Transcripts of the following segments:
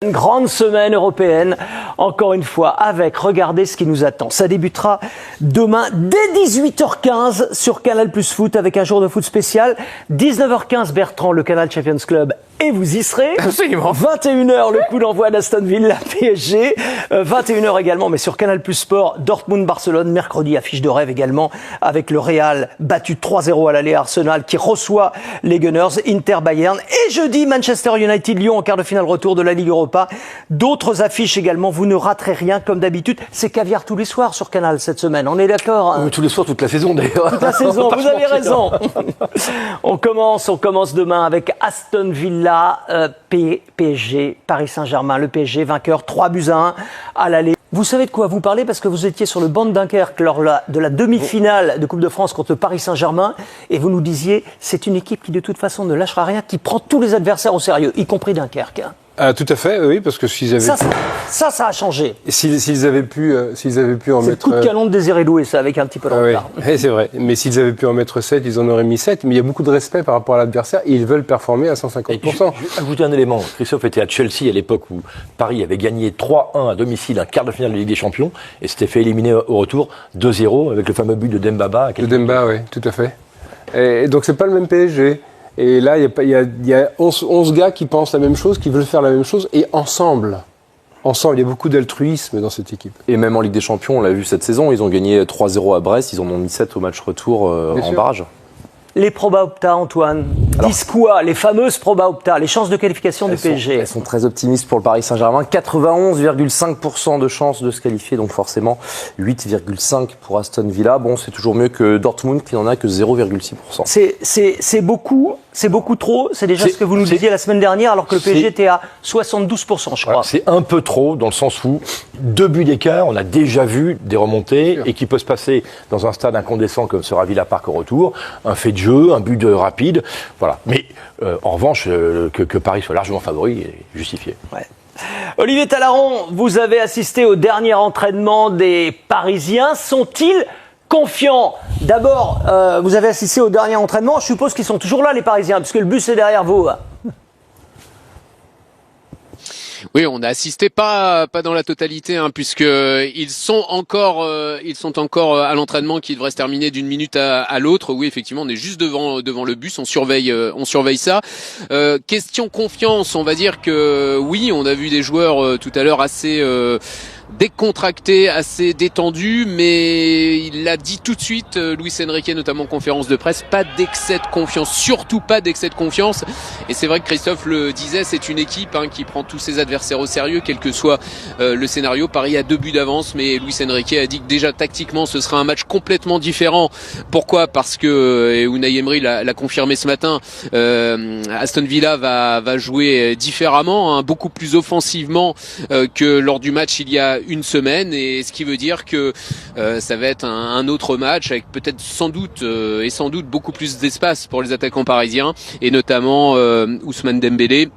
Une grande semaine européenne, encore une fois, avec, regardez ce qui nous attend. Ça débutera demain dès 18h15 sur Canal Plus Foot avec un jour de foot spécial. 19h15, Bertrand, le Canal Champions Club, et vous y serez. Absolument. 21h, le coup d'envoi d'Aston Villa PSG. 21h également, mais sur Canal Plus Sport, Dortmund-Barcelone. Mercredi, affiche de rêve également, avec le Real battu 3-0 à l'aller, Arsenal qui reçoit les Gunners, Inter-Bayern. Et jeudi, Manchester United-Lyon en quart de finale retour de la Ligue Europa. D'autres affiches également, vous ne raterez rien comme d'habitude. C'est caviar tous les soirs sur Canal cette semaine, on est d'accord hein? Tous les soirs, toute la saison d'ailleurs. Toute la saison, vous avez raison. On commence demain avec Aston Villa, PSG, Paris Saint-Germain. Le PSG vainqueur 3-1 à l'aller. Vous savez de quoi vous parlez parce que vous étiez sur le banc de Dunkerque lors de la demi-finale de Coupe de France contre Paris Saint-Germain et vous nous disiez c'est une équipe qui de toute façon ne lâchera rien, qui prend tous les adversaires au sérieux, y compris Dunkerque. Ah, tout à fait, oui, parce que s'ils avaient ça a changé. S'ils avaient pu en c'est mettre. C'est le coup de canon de Désiré Doué, ça, avec un petit peu de retard. Oui, c'est vrai. Mais s'ils avaient pu en mettre 7, ils en auraient mis 7. Mais il y a beaucoup de respect par rapport à l'adversaire et ils veulent performer à 150%. Je vais ajouter un élément. Christophe était à Chelsea à l'époque où Paris avait gagné 3-1 à domicile, un quart de finale de Ligue des Champions, et s'était fait éliminer au retour 2-0 avec le fameux but de Dembaba. De Demba, oui, tout à fait. Et donc c'est pas le même PSG. Et là, il y a 11 gars qui pensent la même chose, qui veulent faire la même chose, et ensemble, il y a beaucoup d'altruisme dans cette équipe. Et même en Ligue des Champions, on l'a vu cette saison, ils ont gagné 3-0 à Brest, ils en ont mis 7 au match retour en barrage. Les proba opta, Antoine, disent quoi? Les fameuses proba opta, les chances de qualification du PSG. Elles sont très optimistes pour le Paris Saint-Germain. 91,5% de chances de se qualifier, donc forcément 8,5% pour Aston Villa. Bon, c'est toujours mieux que Dortmund qui n'en a que 0,6%. C'est beaucoup trop. C'est déjà ce que vous nous disiez la semaine dernière, alors que le PSG était à 72%, je crois. C'est un peu trop, dans le sens où 2 buts d'écart, on a déjà vu des remontées, et qui peut se passer dans un stade incandescent comme sera Villa Park au retour, un fait de jeu, un but rapide, voilà. Mais en revanche, que Paris soit largement favori est justifié. Ouais. Olivier Talaron, vous avez assisté au dernier entraînement des Parisiens. Sont-ils confiants? D'abord, vous avez assisté au dernier entraînement. Je suppose qu'ils sont toujours là, les Parisiens, puisque le bus est derrière vous. Oui, on a assisté pas dans la totalité, puisque ils sont encore à l'entraînement qui devrait se terminer d'une minute à l'autre. Oui, effectivement, on est juste devant le bus, on surveille ça. Question confiance, on va dire que oui, on a vu des joueurs tout à l'heure assez décontracté, assez détendu, mais il l'a dit tout de suite, Luis Enrique, notamment en conférence de presse, pas d'excès de confiance, surtout pas d'excès de confiance. Et c'est vrai que Christophe le disait, c'est une équipe qui prend tous ses adversaires au sérieux, quel que soit le scénario. Paris a 2 buts d'avance, mais Luis Enrique a dit que déjà tactiquement ce sera un match complètement différent. Pourquoi? Parce que, et Unai Emery l'a confirmé ce matin, Aston Villa va jouer différemment, beaucoup plus offensivement que lors du match il y a une semaine, et ce qui veut dire que ça va être un autre match avec peut-être sans doute beaucoup plus d'espace pour les attaquants parisiens, et notamment Ousmane Dembélé,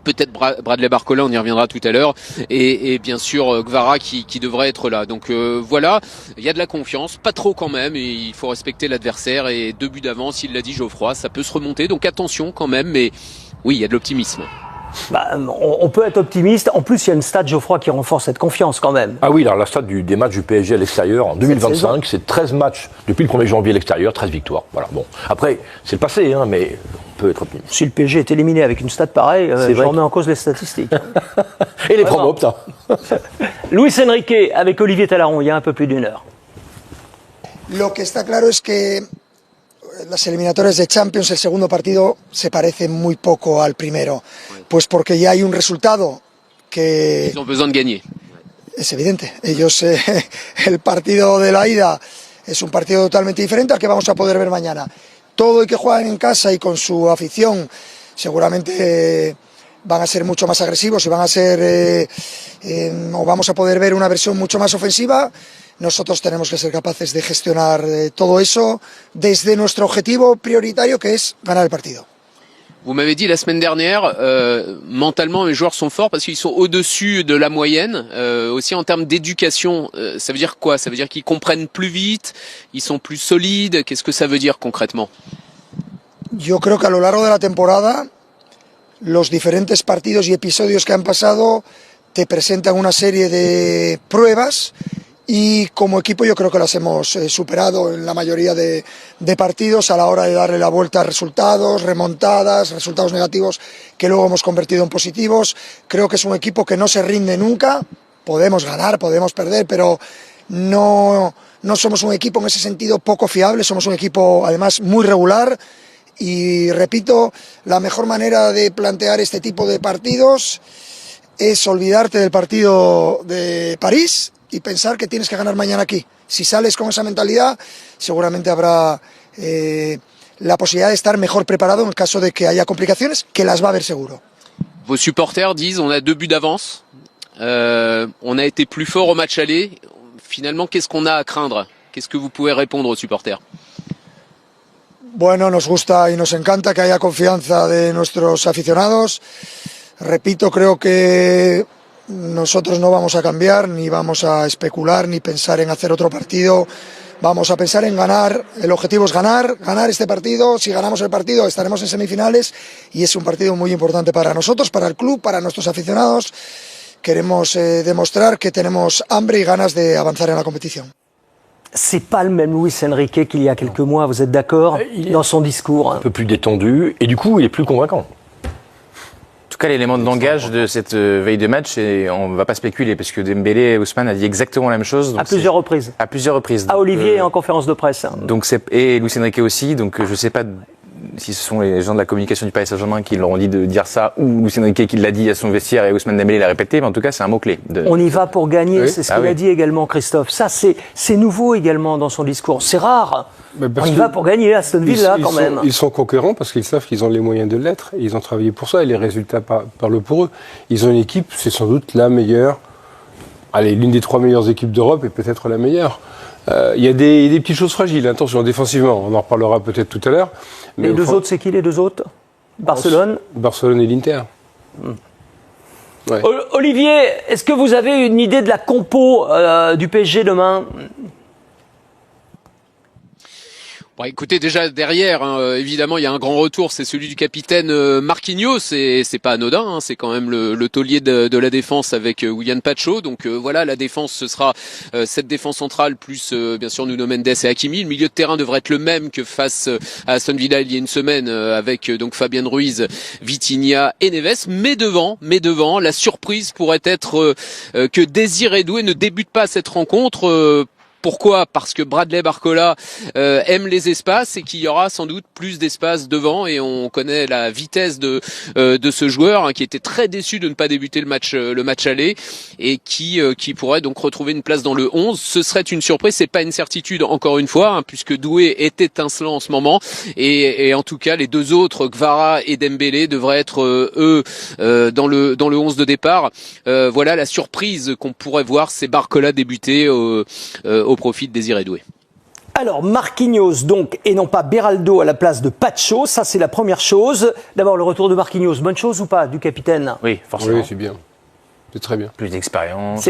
peut-être Bradley Barcola, on y reviendra tout à l'heure, et bien sûr Kvara qui devrait être là. Donc voilà, il y a de la confiance, pas trop quand même, et il faut respecter l'adversaire, et 2 buts d'avance, il l'a dit Geoffroy, ça peut se remonter, donc attention quand même, mais oui, il y a de l'optimisme. On peut être optimiste. En plus, il y a une stat, Geoffroy, qui renforce cette confiance quand même. Ah oui, alors la stat des matchs du PSG à l'extérieur en 2025, c'est 13 matchs depuis le 1er janvier à l'extérieur, 13 victoires. Voilà, bon. Après, c'est le passé, mais on peut être optimiste. Si le PSG est éliminé avec une stat pareille, je remets en cause les statistiques. Et les promos, putain. Luis Enrique avec Olivier Talaron, il y a un peu plus d'une heure. Lo que está claro es que las eliminatorias de Champions, el segundo partido se parece muy poco al primero, pues porque ya hay un resultado que... Ils ont besoin de gagner. Es evidente, ellos, el partido de la ida es un partido totalmente diferente al que vamos a poder ver mañana. Todo el que juegan en casa y con su afición seguramente van a ser mucho más agresivos y van a ser, o vamos a poder ver una versión mucho más ofensiva. Nosotros tenemos que ser capaces de gestionar todo eso desde nuestro objetivo prioritario, que es ganar el partido. Vous m'avez dit la semaine dernière, mentalement les joueurs sont forts parce qu'ils sont au-dessus de la moyenne, aussi en termes d'éducation. Ça veut dire quoi? Ça veut dire qu'ils comprennent plus vite, ils sont plus solides. Qu'est-ce que ça veut dire concrètement? Yo creo que a lo largo de la temporada los diferentes partidos y episodios que han pasado te presentan una serie de pruebas y como equipo yo creo que las hemos superado en la mayoría de partidos a la hora de darle la vuelta a resultados, remontadas, resultados negativos que luego hemos convertido en positivos. Creo que es un equipo que no se rinde nunca, podemos ganar, podemos perder, pero no somos un equipo en ese sentido poco fiable, somos un equipo además muy regular y repito, la mejor manera de plantear este tipo de partidos es olvidarte del partido de París y pensar que tienes que ganar mañana aquí. Si sales con esa mentalidad, seguramente habrá la posibilidad de estar mejor preparado en el caso de que haya complicaciones, que las va a haber seguro. Vos supporters disent on a 2 buts d'avance, on a été plus fort au match aller. Finalement, qu'est-ce qu'on a à craindre? Qu'est-ce que vous pouvez répondre aux supporters? Bueno, nos gusta y nos encanta que haya confianza de nuestros aficionados. Repito, creo que nosotros no vamos a cambiar, ni vamos a especular, ni pensar en hacer otro partido. Vamos a pensar en ganar. El objetivo es ganar este partido. Si ganamos el partido estaremos en semifinales y es un partido muy importante para nosotros, para el club, para nuestros aficionados. Queremos demostrar que tenemos hambre y ganas de avanzar en la competición. C'est pas le même Luis Enrique qu'il y a quelques mois, vous êtes d'accord, dans son discours? Un peu plus détendu et du coup il est plus convaincant. En tout cas, l'élément de langage de cette veille de match, et on ne va pas spéculer, parce que Dembélé et Ousmane a dit exactement la même chose. Donc À plusieurs reprises. À plusieurs reprises. À Donc, Olivier et en conférence de presse. et Luis Enrique aussi, donc je ne sais pas si ce sont les gens de la communication du Paris Saint-Germain qui leur ont dit de dire ça, ou Luis Enrique qui l'a dit à son vestiaire et Ousmane Dembélé l'a répété, mais en tout cas c'est un mot-clé. On y va pour gagner, Oui. c'est ce qu'il a dit également Christophe. Ça, c'est nouveau également dans son discours. C'est rare. Mais On parce y que va pour gagner, Aston Villa quand même. Ils sont conquérants parce qu'ils savent qu'ils ont les moyens de l'être. Et ils ont travaillé pour ça et les résultats parlent pour eux. Ils ont une équipe, c'est sans doute la meilleure, l'une des 3 meilleures équipes d'Europe et peut-être la meilleure. Il y a des petites choses fragiles, attention, défensivement, on en reparlera peut-être tout à l'heure. Les deux autres, c'est qui les deux autres? Barcelone. Barcelone et l'Inter. Ouais. Olivier, est-ce que vous avez une idée de la compo du PSG demain? Bon, écoutez, déjà derrière, évidemment, il y a un grand retour, c'est celui du capitaine Marquinhos, c'est pas anodin, hein, c'est quand même le taulier de la défense avec Willian Pacho. Donc voilà, la défense, ce sera cette défense centrale plus bien sûr Nuno Mendes et Hakimi. Le milieu de terrain devrait être le même que face à Aston Villa il y a une semaine avec donc Fabien Ruiz, Vitinha et Neves. Mais devant, la surprise pourrait être que Désiré Doué ne débute pas cette rencontre. Pourquoi? Parce que Bradley Barcola aime les espaces et qu'il y aura sans doute plus d'espace devant, et on connaît la vitesse de ce joueur hein, qui était très déçu de ne pas débuter le match aller et qui pourrait donc retrouver une place dans le 11. Ce serait une surprise, c'est pas une certitude encore une fois hein, puisque Doué est étincelant en ce moment et en tout cas les deux autres Kvara et Dembélé devraient être eux dans le 11 de départ. Voilà la surprise qu'on pourrait voir, c'est Barcola débuter au profit de Désiré Doué. Alors, Marquinhos, donc, et non pas Beraldo à la place de Pacho, ça c'est la première chose. D'abord, le retour de Marquinhos, bonne chose ou pas, du capitaine? Oui, forcément. Oui, c'est bien. C'est très bien. Plus d'expérience.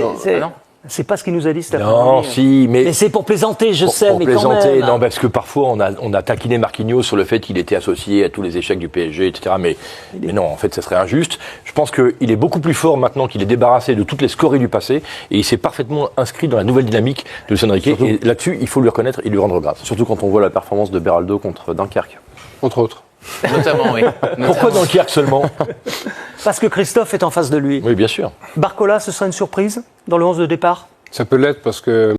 C'est pas ce qu'il nous a dit cet Non, après-midi. si, mais c'est pour plaisanter, je sais, pour mais plaisanter, quand même. non, parce que parfois on a taquiné Marquinhos sur le fait qu'il était associé à tous les échecs du PSG, etc. Mais non, en fait, ça serait injuste. Je pense qu'il est beaucoup plus fort maintenant qu'il est débarrassé de toutes les scories du passé et il s'est parfaitement inscrit dans la nouvelle dynamique de Luis Enrique. Et là-dessus, il faut lui reconnaître et lui rendre grâce. Surtout quand on voit la performance de Beraldo contre Dunkerque. Entre autres. Notamment, oui. Pourquoi Dunkerque seulement? Parce que Christophe est en face de lui. Oui, bien sûr. Barcola, ce sera une surprise dans le 11 de départ? Ça peut l'être parce que